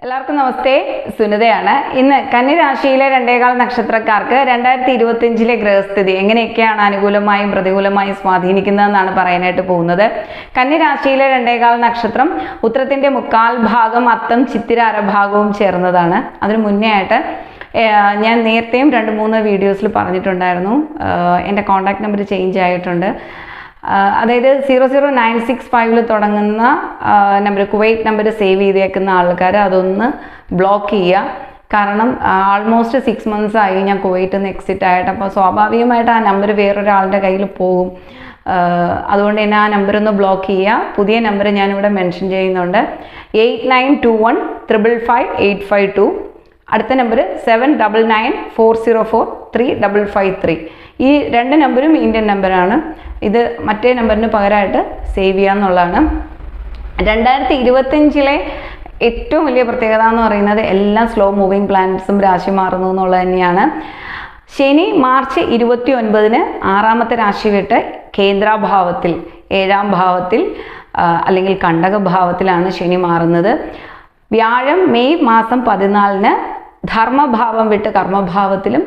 എല്ലാവർക്കും നമസ്തേ. സുനിതയാണ്. ഇന്ന് കന്നി രാശിയിലെ 2 നക്ഷത്രക്കാർക്ക് 2025 ഗ്രഹസ്ഥിതി എങ്ങനെയൊക്കെയാണ് അനുകൂലമായും പ്രതികൂലമായും സ്വാധീനിക്കുന്നതെന്നാണ് പറയാനായിട്ട് പോകുന്നത്. കന്നി രാശിയിലെ 2 നക്ഷത്രം ഉത്രത്തിന്റെ 3/4 ഭാഗം, അത്തം ചിത്തിര അരഭാഗവും ചേർന്നതാണ്. അതിനു മുന്നേ ആയിട്ട് ഞാൻ നേരത്തെയും 2-3 വീഡിയോസിൽ പറഞ്ഞിട്ടുണ്ടായിരുന്നു, എൻ്റെ കോൺടാക്ട് നമ്പർ ചേഞ്ച് ആയിട്ടുണ്ട്. അതായത് 00965 തുടങ്ങുന്ന നമ്പർ, കുവൈറ്റ് നമ്പർ സേവ് ചെയ്തേക്കുന്ന ആൾക്കാർ അതൊന്ന് ബ്ലോക്ക് ചെയ്യുക. കാരണം ആൾമോസ്റ്റ് 6 months ആയി ഞാൻ കുവൈറ്റിൽ നിന്ന് എക്സിറ്റ് ആയിട്ട്. അപ്പോൾ സ്വാഭാവികമായിട്ട് ആ നമ്പർ വേറൊരാളുടെ കയ്യിൽ പോകും. അതുകൊണ്ട് തന്നെ ആ നമ്പർ ഒന്ന് ബ്ലോക്ക് ചെയ്യുക. പുതിയ നമ്പർ ഞാനിവിടെ മെൻഷൻ ചെയ്യുന്നുണ്ട്, 8921555852. അടുത്ത നമ്പർ 7994043553. ഈ 2 നമ്പറും ഇന്ത്യൻ നമ്പറാണ്. ഇത് മറ്റേ നമ്പറിന് പകരമായിട്ട് സേവ് ചെയ്യുക എന്നുള്ളതാണ്. 2025 ഏറ്റവും വലിയ പ്രത്യേകത എന്ന് പറയുന്നത് എല്ലാം സ്ലോ മൂവിങ് പ്ലാനറ്റ്സും രാശി മാറുന്നു എന്നുള്ളത് തന്നെയാണ്. ശനി മാർച്ച് 29 6ാമത്തെ രാശി വിട്ട് കേന്ദ്രാഭാവത്തിൽ 7ാം ഭാവത്തിൽ അല്ലെങ്കിൽ കണ്ടകഭാവത്തിലാണ് ശനി മാറുന്നത്. വ്യാഴം മെയ് മാസം 14 ധർമ്മഭാവം വിട്ട് കർമ്മഭാവത്തിലും,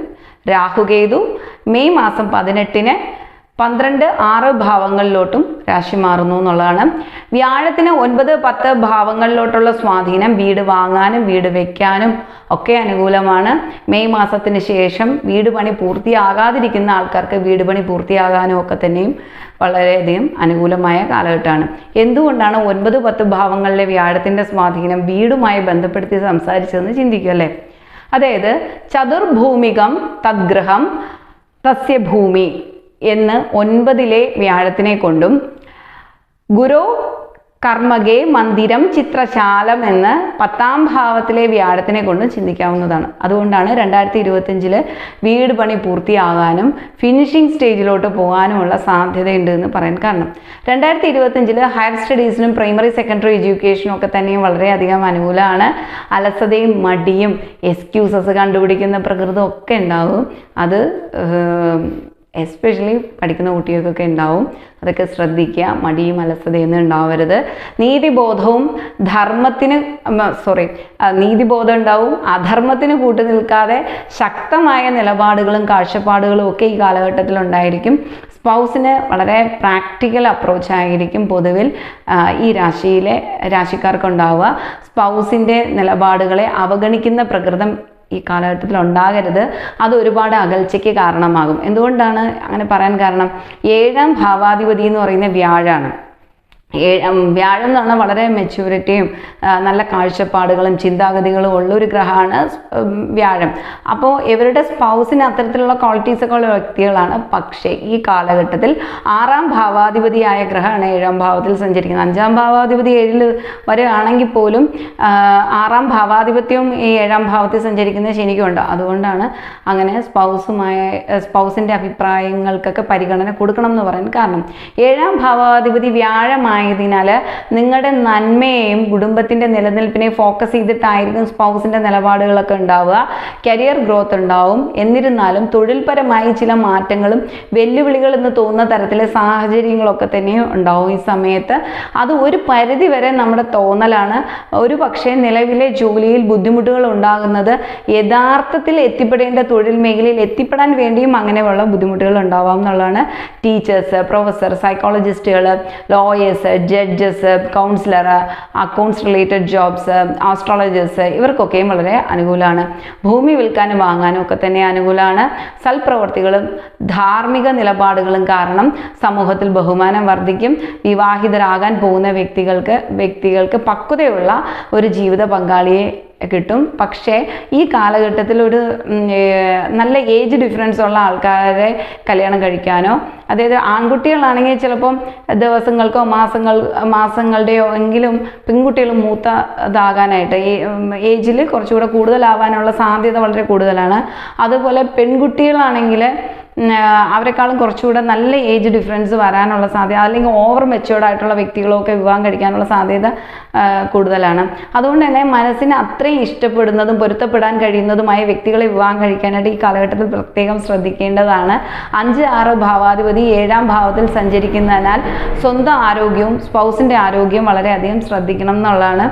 രാഹുകേതു മെയ് മാസം 18 12-6 ഭാവങ്ങളിലോട്ടും രാശി മാറുന്നു എന്നുള്ളതാണ്. വ്യാഴത്തിന് 9-10 ഭാവങ്ങളിലോട്ടുള്ള സ്വാധീനം വീട് വാങ്ങാനും വീട് വെക്കാനും ഒക്കെ അനുകൂലമാണ്. മെയ് മാസത്തിന് ശേഷം വീട് പണി പൂർത്തിയാകാതിരിക്കുന്ന ആൾക്കാർക്ക് വീട് പണി പൂർത്തിയാകാനും ഒക്കെ തന്നെയും വളരെയധികം അനുകൂലമായ കാലഘട്ടമാണ്. എന്തുകൊണ്ടാണ് 9-10 ഭാവങ്ങളിലെ വ്യാഴത്തിൻ്റെ സ്വാധീനം വീടുമായി ബന്ധപ്പെടുത്തി സംസാരിച്ചതെന്ന് ചിന്തിക്കും അല്ലേ. അതായത് ചതുർഭൂമികം തദ്ഗ്രഹം തസ്യ ഭൂമി എന്ന് 9 വ്യാഴത്തിനെ കൊണ്ടും, ഗുരു കർമ്മകേ മന്ദിരം ചിത്രശാലം എന്ന് 10ാം ഭാവത്തിലെ വ്യാഴത്തിനെ കൊണ്ടും ചിന്തിക്കാവുന്നതാണ്. അതുകൊണ്ടാണ് 2025 വീട് പണി പൂർത്തിയാകാനും ഫിനിഷിംഗ് സ്റ്റേജിലോട്ട് പോകാനുമുള്ള സാധ്യതയുണ്ട് എന്ന് പറയാൻ കാരണം. 2025 ഹയർ സ്റ്റഡീസിനും പ്രൈമറി സെക്കൻഡറി എഡ്യൂക്കേഷനും ഒക്കെ തന്നെയും വളരെയധികം അനുകൂലമാണ്. അലസതയും മടിയും എക്സ്ക്യൂസസ് കണ്ടുപിടിക്കുന്ന പ്രകൃതം ഒക്കെ ഉണ്ടാവും. അത് എസ്പെഷ്യലി പഠിക്കുന്ന കുട്ടികൾക്കൊക്കെ ഉണ്ടാവും. അതൊക്കെ ശ്രദ്ധിക്കുക. മടിയും അലസതയൊന്നും ഉണ്ടാവരുത്. നീതിബോധവും നീതിബോധം ഉണ്ടാവും. അധർമ്മത്തിന് കൂട്ടു നിൽക്കാതെ ശക്തമായ നിലപാടുകളും കാഴ്ചപ്പാടുകളും ഒക്കെ ഈ കാലഘട്ടത്തിൽ ഉണ്ടായിരിക്കും. സ്പൗസിന് വളരെ പ്രാക്ടിക്കൽ അപ്രോച്ച് ആയിരിക്കും പൊതുവിൽ ഈ രാശിക്കാർക്ക് ഉണ്ടാവുക. സ്പൗസിൻ്റെ നിലപാടുകളെ അവഗണിക്കുന്ന പ്രകൃതം ഈ കാലഘട്ടത്തിൽ ഉണ്ടാകരുത്. അത് ഒരുപാട് അകൽച്ചയ്ക്ക് കാരണമാകും. എന്തുകൊണ്ടാണ് അങ്ങനെ പറയാൻ കാരണം? 7ാം ഭാവാധിപതി എന്ന് പറയുന്ന വ്യാഴാണ്. വ്യാഴം എന്ന് പറഞ്ഞാൽ വളരെ മെച്യൂരിറ്റിയും നല്ല കാഴ്ചപ്പാടുകളും ചിന്താഗതികളും ഉള്ളൊരു ഗ്രഹമാണ് വ്യാഴം. അപ്പോൾ ഇവരുടെ സ്പൗസിന് അത്തരത്തിലുള്ള ക്വാളിറ്റീസൊക്കെ ഉള്ള വ്യക്തികളാണ്. പക്ഷേ ഈ കാലഘട്ടത്തിൽ 6ാം ഭാവാധിപതിയായ ഗ്രഹമാണ് 7ാം ഭാവത്തിൽ സഞ്ചരിക്കുന്നത്. 5ാം ഭാവാധിപതി 7ൽ വരെയാണെങ്കിൽ പോലും 6ാം ഭാവാധിപത്യവും ഈ 7ാം ഭാവത്തിൽ സഞ്ചരിക്കുന്ന ശനിക്കുണ്ട്. അതുകൊണ്ടാണ് അങ്ങനെ സ്പൗസിൻ്റെ അഭിപ്രായങ്ങൾക്കൊക്കെ പരിഗണന കൊടുക്കണം എന്ന് പറയാൻ കാരണം. 7ാം ഭാവാധിപതി വ്യാഴമായി ായതിനാൽ നിങ്ങളുടെ നന്മയെയും കുടുംബത്തിൻ്റെ നിലനിൽപ്പിനെ ഫോക്കസ് ചെയ്തിട്ടായിരിക്കും സ്പൗസിൻ്റെ നിലപാടുകളൊക്കെ ഉണ്ടാവുക. കരിയർ ഗ്രോത്ത് ഉണ്ടാവും. എന്നിരുന്നാലും തൊഴിൽപരമായി ചില മാറ്റങ്ങളും വെല്ലുവിളികൾ എന്ന് തോന്നുന്ന തരത്തിലെ സാഹചര്യങ്ങളൊക്കെ തന്നെയും ഉണ്ടാവും ഈ സമയത്ത്. അത് ഒരു പരിധി വരെ നമ്മുടെ തോന്നലാണ്. ഒരു പക്ഷേ നിലവിലെ ജോലിയിൽ ബുദ്ധിമുട്ടുകൾ ഉണ്ടാകുന്നത് യഥാർത്ഥത്തിൽ എത്തിപ്പെടേണ്ട തൊഴിൽ മേഖലയിൽ എത്തിപ്പെടാൻ വേണ്ടിയും അങ്ങനെയുള്ള ബുദ്ധിമുട്ടുകൾ ഉണ്ടാവാം എന്നുള്ളതാണ്. ടീച്ചേഴ്സ്, പ്രൊഫസർ, സൈക്കോളജിസ്റ്റുകൾ, lawyers, judges, counsellor, accounts related jobs, astrologers ഇവർക്കൊക്കെയും വളരെ അനുകൂലമാണ്. ഭൂമി വിൽക്കാനും വാങ്ങാനും ഒക്കെ തന്നെ അനുകൂലമാണ്. സൽപ്രവർത്തികളും ധാർമ്മിക നിലപാടുകളും കാരണം സമൂഹത്തിൽ ബഹുമാനം വർദ്ധിക്കും. വിവാഹിതരാകാൻ പോകുന്ന വ്യക്തികൾക്ക് പക്വതയുള്ള ഒരു ജീവിത പങ്കാളിയെ കിട്ടും. പക്ഷേ ഈ കാലഘട്ടത്തിൽ ഒരു നല്ല ഏജ് ഡിഫറൻസ് ഉള്ള ആൾക്കാരെ കല്യാണം കഴിക്കാനോ, അതായത് ആൺകുട്ടികളാണെങ്കിൽ ചിലപ്പം ദിവസങ്ങൾക്കോ മാസങ്ങളുടെയോ എങ്കിലും പെൺകുട്ടികൾ മൂത്തതാകാനായിട്ട് ഈ ഏജിൽ കുറച്ചുകൂടെ കൂടുതലാവാനുള്ള സാധ്യത വളരെ കൂടുതലാണ്. അതുപോലെ പെൺകുട്ടികളാണെങ്കിൽ അവരെക്കാളും കുറച്ചുകൂടെ നല്ല ഏജ് ഡിഫറൻസ് വരാനുള്ള സാധ്യത, അല്ലെങ്കിൽ ഓവർ മെച്ചുവേർഡ് ആയിട്ടുള്ള വ്യക്തികളൊക്കെ വിവാഹം കഴിക്കാനുള്ള സാധ്യത കൂടുതലാണ്. അതുകൊണ്ട് തന്നെ മനസ്സിന് അത്രയും ഇഷ്ടപ്പെടുന്നതും പൊരുത്തപ്പെടാൻ കഴിയുന്നതുമായ വ്യക്തികളെ വിവാഹം കഴിക്കാനായിട്ട് ഈ കാലഘട്ടത്തിൽ പ്രത്യേകം ശ്രദ്ധിക്കേണ്ടതാണ്. 5-6 ഭാവാധിപതി 7ാം ഭാവത്തിൽ സഞ്ചരിക്കുന്നതിനാൽ സ്വന്തം ആരോഗ്യവും സ്പൗസിൻ്റെ ആരോഗ്യം വളരെയധികം ശ്രദ്ധിക്കണം എന്നുള്ളതാണ്.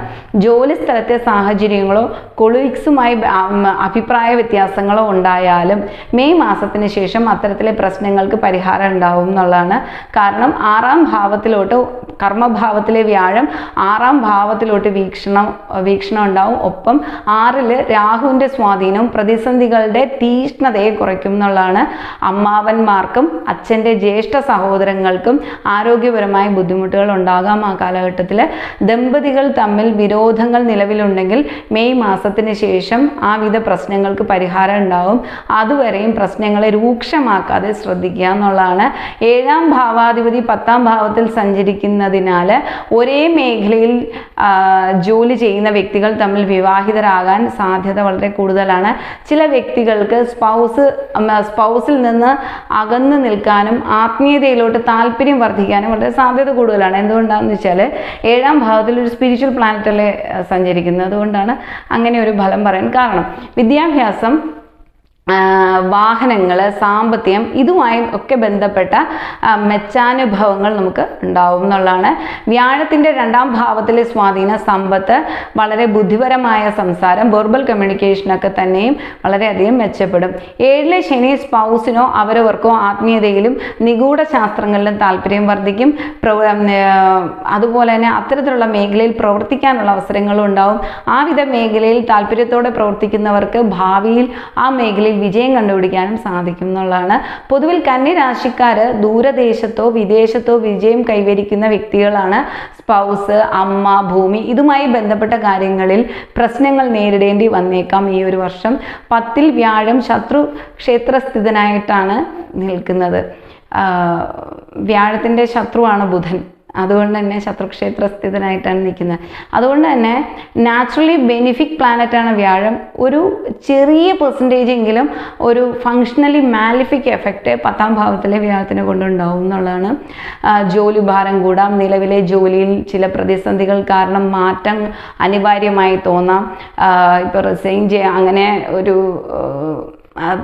ജോലി സ്ഥലത്തെ സാഹചര്യങ്ങളോ കൊളീഗ്സുമായി അഭിപ്രായ വ്യത്യാസങ്ങളോ ഉണ്ടായാലും മെയ് മാസത്തിന് ശേഷം അത്തരത്തിലെ പ്രശ്നങ്ങൾക്ക് പരിഹാരം ഉണ്ടാവും എന്നുള്ളതാണ്. കാരണം 6ാം ഭാവത്തിലോട്ട് കർമ്മഭാവത്തിലെ വ്യാഴം 6ാം ഭാവത്തിലോട്ട് വീക്ഷണം ഉണ്ടാവും. ഒപ്പം 6ൽ രാഹുവിൻ്റെ സ്വാധീനവും പ്രതിസന്ധികളുടെ തീഷ്ണതയെ കുറയ്ക്കും എന്നുള്ളതാണ്. അമ്മാവന്മാർക്കും അച്ഛൻ്റെ ജ്യേഷ്ഠ സഹോദരങ്ങൾക്കും ആരോഗ്യപരമായ ബുദ്ധിമുട്ടുകൾ ഉണ്ടാകാം ആ കാലഘട്ടത്തിൽ. ദമ്പതികൾ തമ്മിൽ വിരോധങ്ങൾ നിലവിലുണ്ടെങ്കിൽ മെയ് മാസത്തിന് ശേഷം ആ വിധ പ്രശ്നങ്ങൾക്ക് പരിഹാരം ഉണ്ടാവും. അതുവരെയും പ്രശ്നങ്ങളെ രൂക്ഷമാക്കാതെ ശ്രദ്ധിക്കുക എന്നുള്ളതാണ്. 7ാം ഭാവാധിപതി 10ാം ഭാവത്തിൽ സഞ്ചരിക്കുന്നതിനാൽ ഒരേ മേഖലയിൽ ജോലി ചെയ്യുന്ന വ്യക്തികൾ തമ്മിൽ വിവാഹിതരാകാൻ സാധ്യത വളരെ കൂടുതലാണ്. ചില വ്യക്തികൾക്ക് സ്പൗസിൽ നിന്ന് അകന്നു നിൽക്കാനും ആത്മീയതയിലോട്ട് താല്പര്യം വർദ്ധിക്കാനും വളരെ സാധ്യത കൂടുതലാണ്. എന്തുകൊണ്ടാണെന്ന് വെച്ചാൽ 7ാം ഭാവത്തിൽ ഒരു സ്പിരിച്വൽ പ്ലാനറ്റല്ലേ സഞ്ചരിക്കുന്നത്. അതുകൊണ്ടാണ് അങ്ങനെ ഒരു ഫലം പറയാൻ കാരണം. വിദ്യാഭ്യാസം, വാഹനങ്ങൾ, സാമ്പത്തികം ഇതുമായി ഒക്കെ ബന്ധപ്പെട്ട മെച്ചാനുഭവങ്ങൾ നമുക്ക് ഉണ്ടാവും എന്നുള്ളതാണ്. വ്യാഴത്തിൻ്റെ 2ാം ഭാവത്തിലെ സ്വാധീന സമ്പത്ത്, വളരെ ബുദ്ധിപരമായ സംസാരം, വെർബൽ കമ്മ്യൂണിക്കേഷനൊക്കെ തന്നെയും വളരെയധികം മെച്ചപ്പെടും. 7ലെ ശനി സ്പൗസിനോ അവരവർക്കോ ആത്മീയതയിലും നിഗൂഢ ശാസ്ത്രങ്ങളിലും താല്പര്യം വർദ്ധിക്കും. അതുപോലെ തന്നെ അത്തരത്തിലുള്ള മേഖലയിൽ പ്രവർത്തിക്കാനുള്ള അവസരങ്ങളും ഉണ്ടാവും. ആ വിധ മേഖലയിൽ താല്പര്യത്തോടെ പ്രവർത്തിക്കുന്നവർക്ക് ഭാവിയിൽ ആ മേഖലയിൽ വിജയം കണ്ടുപിടിക്കാനും സാധിക്കും എന്നുള്ളതാണ്. പൊതുവിൽ കന്യരാശിക്കാർ ദൂരദേശത്തോ വിദേശത്തോ വിജയം കൈവരിക്കുന്ന വ്യക്തികളാണ്. സ്പൗസ്, അമ്മ, ഭൂമി ഇതുമായി ബന്ധപ്പെട്ട കാര്യങ്ങളിൽ പ്രശ്നങ്ങൾ നേരിടേണ്ടി വന്നേക്കാം ഈ ഒരു വർഷം. 10ൽ വ്യാഴം ശത്രു ക്ഷേത്രസ്ഥിതനായിട്ടാണ് നിൽക്കുന്നത്. വ്യാഴത്തിൻ്റെ ശത്രുവാണ് ബുധൻ. അതുകൊണ്ട് തന്നെ ശത്രുക്ഷേത്രസ്ഥിതനായിട്ടാണ് നിൽക്കുന്നത്. അതുകൊണ്ട് തന്നെ നാച്ചുറലി ബെനിഫിക് പ്ലാനറ്റാണ് വ്യാഴം. ഒരു ചെറിയ പെർസെൻറ്റേജ് എങ്കിലും ഒരു ഫങ്ഷണലി മാലിഫിക് എഫക്റ്റ് 10ാം ഭാവത്തിലെ വ്യാഴത്തിന് കൊണ്ടുണ്ടാവും എന്നുള്ളതാണ്. ജോലി ഭാരം കൂടാം. നിലവിലെ ജോലിയിൽ ചില പ്രതിസന്ധികൾ കാരണം മാറ്റം അനിവാര്യമായി തോന്നാം. ഇപ്പോൾ റിസൈൻ ചെയ്യാൻ അങ്ങനെ ഒരു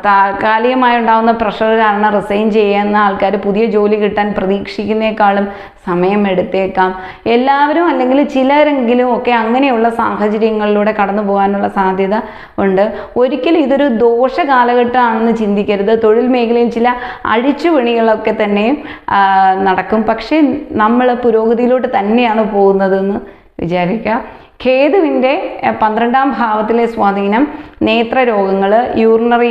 താൽക്കാലികമായി ഉണ്ടാകുന്ന പ്രഷർ കാരണം റിസൈൻ ചെയ്യുന്ന ആൾക്കാർ പുതിയ ജോലി കിട്ടാൻ പ്രതീക്ഷിക്കുന്നേക്കാളും സമയമെടുത്തേക്കാം. എല്ലാവരും അല്ലെങ്കിൽ ചിലരെങ്കിലും ഒക്കെ അങ്ങനെയുള്ള സാഹചര്യങ്ങളിലൂടെ കടന്നു പോകാനുള്ള സാധ്യത ഉണ്ട്. ഒരിക്കലും ഇതൊരു ദോഷ കാലഘട്ടമാണെന്ന് ചിന്തിക്കരുത്. തൊഴിൽ മേഖലയിൽ ചില അഴിച്ചുപണികളൊക്കെ തന്നെയും നടക്കും. പക്ഷേ നമ്മൾ പുരോഗതിയിലോട്ട് തന്നെയാണ് പോകുന്നതെന്ന് വിചാരിക്കുക. കേതുവിൻ്റെ 12ാം ഭാവത്തിലെ സ്വാധീനം നേത്രരോഗങ്ങൾ, യൂറിനറി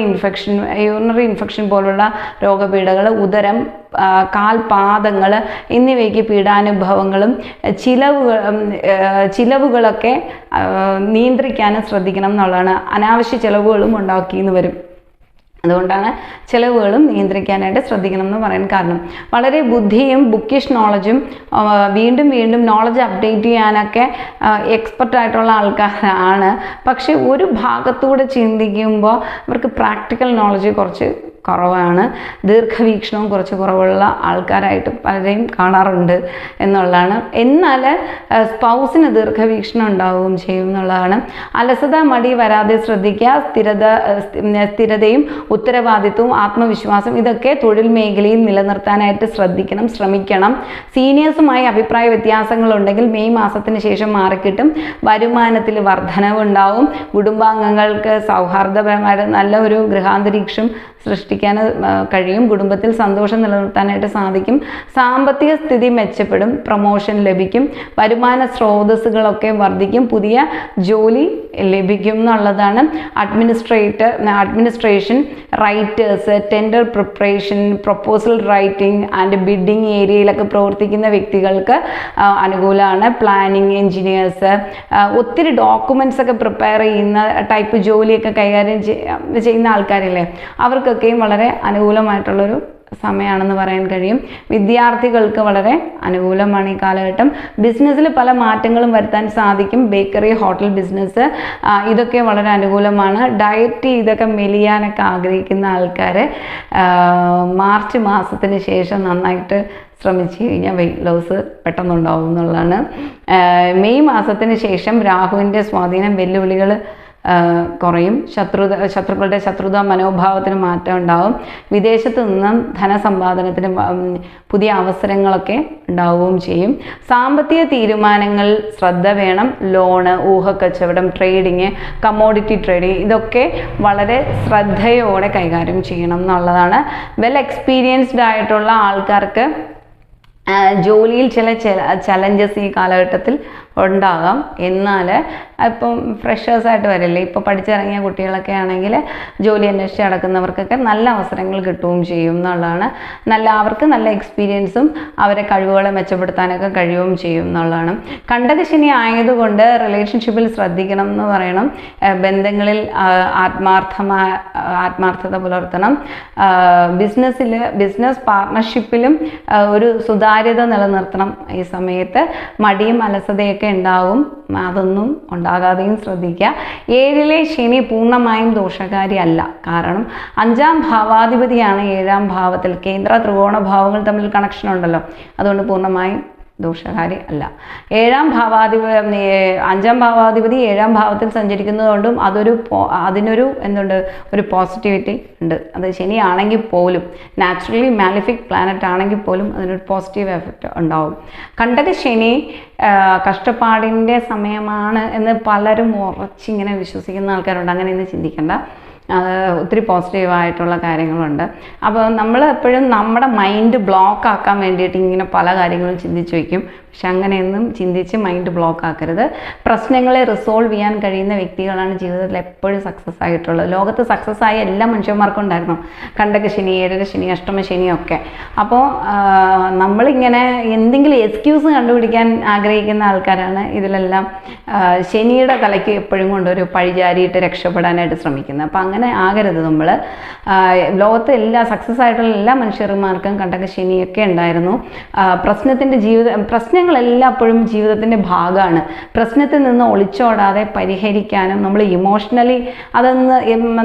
ഇൻഫെക്ഷൻ പോലുള്ള രോഗപീഠകൾ, ഉദരം, കാൽപാദങ്ങൾ എന്നിവയ്ക്ക് പീഡാനുഭവങ്ങളും ചിലവുകളൊക്കെ നിയന്ത്രിക്കാനും ശ്രദ്ധിക്കണം എന്നുള്ളതാണ്. അനാവശ്യ ചിലവുകളും ഉണ്ടാക്കിയെന്ന് വരും. അതുകൊണ്ടാണ് ചിലവുകളും നിയന്ത്രിക്കാനായിട്ട് ശ്രദ്ധിക്കണം എന്ന് പറയാൻ കാരണം. വളരെ ബുദ്ധിയും ബുക്കിഷ് നോളജും വീണ്ടും നോളജ് അപ്ഡേറ്റ് ചെയ്യാനൊക്കെ എക്സ്പെർട്ടായിട്ടുള്ള ആൾക്കാരാണ്. പക്ഷെ ഒരു ഭാഗത്തൂടെ ചിന്തിക്കുമ്പോൾ അവർക്ക് പ്രാക്ടിക്കൽ നോളജ് കുറച്ച് കുറവാണ്. ദീർഘവീക്ഷണവും കുറച്ച് കുറവുള്ള ആൾക്കാരായിട്ട് പലരെയും കാണാറുണ്ട് എന്നുള്ളതാണ്. എന്നാൽ സ്പൗസിന് ദീർഘവീക്ഷണം ഉണ്ടാവുകയും ചെയ്യും എന്നുള്ളതാണ്. അലസത, മടി വരാതെ ശ്രദ്ധിക്കുക. സ്ഥിരതയും ഉത്തരവാദിത്വവും ആത്മവിശ്വാസം ഇതൊക്കെ തൊഴിൽ മേഖലയിൽ നിലനിർത്താനായിട്ട് ശ്രമിക്കണം. സീനിയേഴ്സുമായി അഭിപ്രായ വ്യത്യാസങ്ങളുണ്ടെങ്കിൽ മെയ് മാസത്തിന് ശേഷം മാറിക്കിട്ടും. വരുമാനത്തിൽ വർധനവുണ്ടാവും. കുടുംബാംഗങ്ങൾക്ക് സൗഹാർദ്ദപരമായിട്ട് നല്ല ഒരു ഗൃഹാന്തരീക്ഷം സൃഷ്ടിക്കാൻ കഴിയും. കുടുംബത്തിൽ സന്തോഷം നിലനിർത്താനായിട്ട് സാധിക്കും. സാമ്പത്തിക സ്ഥിതി മെച്ചപ്പെടും. പ്രൊമോഷൻ ലഭിക്കും. വരുമാന സ്രോതസ്സുകളൊക്കെ വർദ്ധിക്കും. പുതിയ ജോലി ലഭിക്കും എന്നുള്ളതാണ്. Administration, writers, tender preparation, proposal writing and bidding ഏരിയയിലൊക്കെ പ്രവർത്തിക്കുന്ന വ്യക്തികൾക്ക് അനുകൂലമാണ്. പ്ലാനിങ്, എൻജിനീയേഴ്സ്, ഒത്തിരി ഡോക്യുമെൻറ്റ്സ് ഒക്കെ പ്രിപ്പയർ ചെയ്യുന്ന ടൈപ്പ് ജോലിയൊക്കെ കൈകാര്യം ചെയ്യുന്ന ആൾക്കാരില്ലേ, അവർക്കൊക്കെയും വളരെ അനുകൂലമായിട്ടുള്ളൊരു സമയമാണെന്ന് പറയാൻ കഴിയും. വിദ്യാർത്ഥികൾക്ക് വളരെ അനുകൂലമാണ് ഈ കാലഘട്ടം. ബിസിനസ്സിൽ പല മാറ്റങ്ങളും വരുത്താൻ സാധിക്കും. ബേക്കറി, ഹോട്ടൽ ബിസിനസ്, ഇതൊക്കെ വളരെ അനുകൂലമാണ്. ഡയറ്റ് ഇതൊക്കെ മെലിയാനൊക്കെ ആഗ്രഹിക്കുന്ന ആൾക്കാർ മാർച്ച് മാസത്തിന് ശേഷം നന്നായിട്ട് ശ്രമിച്ചു കഴിഞ്ഞാൽ വെയിറ്റ് ലോസ് പെട്ടെന്നുണ്ടാവും എന്നുള്ളതാണ്. മെയ് മാസത്തിന് ശേഷം രാഹുവിൻ്റെ സ്വാധീനം, വെല്ലുവിളികൾ കുറയും. ശത്രുക്കളുടെ ശത്രുത മനോഭാവത്തിന് മാറ്റം ഉണ്ടാവും. വിദേശത്ത് നിന്നും ധനസമ്പാദനത്തിന് പുതിയ അവസരങ്ങളൊക്കെ ഉണ്ടാവുകയും ചെയ്യും. സാമ്പത്തിക തീരുമാനങ്ങൾ ശ്രദ്ധ വേണം. ലോണ്, ഊഹക്കച്ചവടം, ട്രേഡിങ്, കമ്മോഡിറ്റി ട്രേഡിങ്, ഇതൊക്കെ വളരെ ശ്രദ്ധയോടെ കൈകാര്യം ചെയ്യണം എന്നുള്ളതാണ്. വെൽ എക്സ്പീരിയൻസ്ഡ് ആയിട്ടുള്ള ആൾക്കാർക്ക് ജോലിയിൽ ചില ചലഞ്ചസ് ഈ കാലഘട്ടത്തിൽ ഉണ്ടാകാം. എന്നാൽ ഇപ്പം ഫ്രഷേഴ്സായിട്ട് വരില്ലേ, ഇപ്പോൾ പഠിച്ചിറങ്ങിയ കുട്ടികളൊക്കെ ആണെങ്കിൽ ജോലി അന്വേഷിച്ച് നടക്കുന്നവർക്കൊക്കെ നല്ല അവസരങ്ങൾ കിട്ടുകയും ചെയ്യും എന്നുള്ളതാണ്. അവർക്ക് നല്ല എക്സ്പീരിയൻസും അവരെ കഴിവുകളെ മെച്ചപ്പെടുത്താനൊക്കെ കഴിയുകയും ചെയ്യും എന്നുള്ളതാണ്. കണ്ടകശനി ആയതുകൊണ്ട് റിലേഷൻഷിപ്പിൽ ശ്രദ്ധിക്കണം എന്ന് പറയണം. ബന്ധങ്ങളിൽ ആത്മാർത്ഥത പുലർത്തണം. ബിസിനസ് പാർട്ട്ണർഷിപ്പിലും ഒരു സുതാര്യത നിലനിർത്തണം. ഈ സമയത്ത് മടിയും അലസതയൊക്കെ ഉണ്ടാവും, അതൊന്നും ഉണ്ടാകാതെയും ശ്രദ്ധിക്കുക. 7ലെ ശനി പൂർണ്ണമായും ദോഷകാരി അല്ല. കാരണം 5ാം ഭാവാധിപതിയാണ് 7ാം ഭാവത്തിൽ. കേന്ദ്ര ത്രികോണ ഭാവങ്ങൾ തമ്മിൽ കണക്ഷൻ ഉണ്ടല്ലോ, അതുകൊണ്ട് പൂർണ്ണമായും ദോഷകാരി അല്ല. 5ാം ഭാവാധിപതി 7ാം ഭാവത്തിൽ സഞ്ചരിക്കുന്നതുകൊണ്ടും അതിനൊരു ഒരു പോസിറ്റിവിറ്റി ഉണ്ട്. അത് ശനിയാണെങ്കിൽ പോലും, നാച്ചുറലി മാലിഫിക് പ്ലാനറ്റ് ആണെങ്കിൽ പോലും അതിനൊരു പോസിറ്റീവ് എഫക്റ്റ് ഉണ്ടാവും. കണ്ടകശനി കഷ്ടപ്പാടിൻ്റെ സമയമാണ് എന്ന് പലരും ഉറച്ചിങ്ങനെ വിശ്വസിക്കുന്ന ആൾക്കാരുണ്ട്. അങ്ങനെ ഒന്നും ചിന്തിക്കേണ്ട. ഒത്തിരി പോസിറ്റീവായിട്ടുള്ള കാര്യങ്ങളുണ്ട്. അപ്പോൾ നമ്മൾ എപ്പോഴും നമ്മുടെ മൈൻഡ് ബ്ലോക്ക് ആക്കാൻ വേണ്ടിയിട്ട് ഇങ്ങനെ പല കാര്യങ്ങളും ചിന്തിച്ച് വയ്ക്കും. പക്ഷെ അങ്ങനെയൊന്നും ചിന്തിച്ച് മൈൻഡ് ബ്ലോക്ക് ആക്കരുത്. പ്രശ്നങ്ങളെ റിസോൾവ് ചെയ്യാൻ കഴിയുന്ന വ്യക്തികളാണ് ജീവിതത്തിൽ എപ്പോഴും സക്സസ് ആയിട്ടുള്ളത്. ലോകത്ത് സക്സസ് ആയ എല്ലാ മനുഷ്യന്മാർക്കും ഉണ്ടായിരുന്നു കണ്ടകശനി, 7ര ശനി, അഷ്ടമശനിയൊക്കെ. അപ്പോൾ നമ്മളിങ്ങനെ എന്തെങ്കിലും എക്സ്ക്യൂസ് കണ്ടുപിടിക്കാൻ ആഗ്രഹിക്കുന്ന ആൾക്കാരാണ് ഇതിലെല്ലാം ശനിയുടെ തലയ്ക്ക് എപ്പോഴും കൊണ്ടൊരു പഴിചാരിയിട്ട് രക്ഷപ്പെടാനായിട്ട് ശ്രമിക്കുന്നത്. അപ്പോൾ അങ്ങനെ ആകരുത് നമ്മൾ. ലോകത്തെ സക്സസ് ആയിട്ടുള്ള എല്ലാ മനുഷ്യന്മാർക്കും കണ്ടകശനിയൊക്കെ ഉണ്ടായിരുന്നു. പ്രശ്നങ്ങളെല്ലാപ്പോഴും ജീവിതത്തിൻ്റെ ഭാഗമാണ്. പ്രശ്നത്തിൽ നിന്ന് ഒളിച്ചോടാതെ പരിഹരിക്കാനും നമ്മൾ ഇമോഷണലി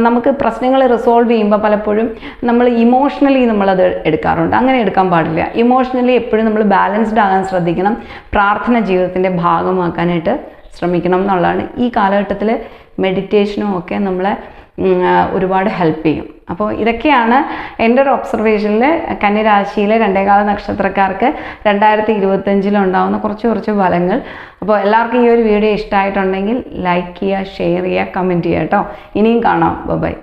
നമുക്ക് പ്രശ്നങ്ങൾ റിസോൾവ് ചെയ്യുമ്പോൾ പലപ്പോഴും നമ്മൾ ഇമോഷണലി നമ്മളത് എടുക്കാറുണ്ട്. അങ്ങനെ എടുക്കാൻ പാടില്ല. ഇമോഷണലി എപ്പോഴും നമ്മൾ ബാലൻസ്ഡ് ആകാൻ ശ്രദ്ധിക്കണം. പ്രാർത്ഥന ജീവിതത്തിൻ്റെ ഭാഗമാക്കാനായിട്ട് ശ്രമിക്കണം എന്നുള്ളതാണ്. ഈ കാലഘട്ടത്തിൽ മെഡിറ്റേഷനും ഒക്കെ നമ്മളെ ഒരുപാട് ഹെൽപ്പ് ചെയ്യും. അപ്പോൾ ഇതൊക്കെയാണ് എൻ്റെ ഒരു ഒബ്സർവേഷനിൽ കന്യരാശിയിലെ 2 നക്ഷത്രക്കാർക്ക് 2025 ഉണ്ടാകുന്ന കുറച്ച് ഫലങ്ങൾ. അപ്പോൾ എല്ലാവർക്കും ഈ ഒരു വീഡിയോ ഇഷ്ടമായിട്ടുണ്ടെങ്കിൽ ലൈക്ക് ചെയ്യുക, ഷെയർ ചെയ്യുക, കമൻറ്റ് ചെയ്യുക കേട്ടോ. ഇനിയും കാണാം. ബൈ.